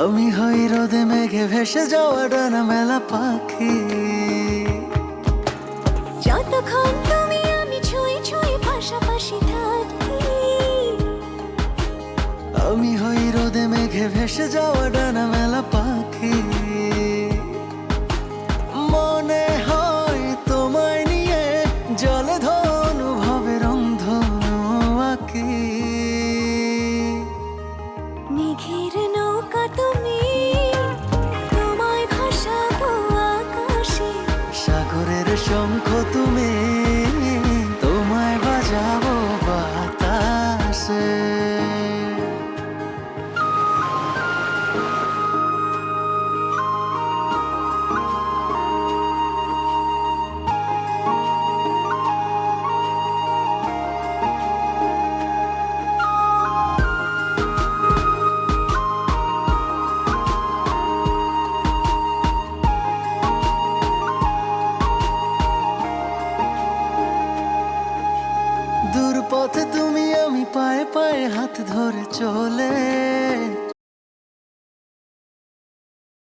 আমি হই রোদে মেঘে ভেসে যাওয়া ডানা মেলা পাখি। যতক্ষণ তুমি আমি ছুঁয়ে ছুঁয়ে পাশাপাশি থাকি। আমি হই রোদে মেঘে ভেসে যাওয়া ডানা মেলা পাখি। মনে হয় তোমায় নিয়ে জলে অনুভবের অন্ধনু আঁকি। মেঘের নৌকা তুমি, তোমায় ভাসাবো আকাশে। সাগরের শঙ্খ তুমি, তোমায় বাজাবো বাতাসে। দূর পথে তুমি আমি পায়ে পায়ে হাত ধরে চলে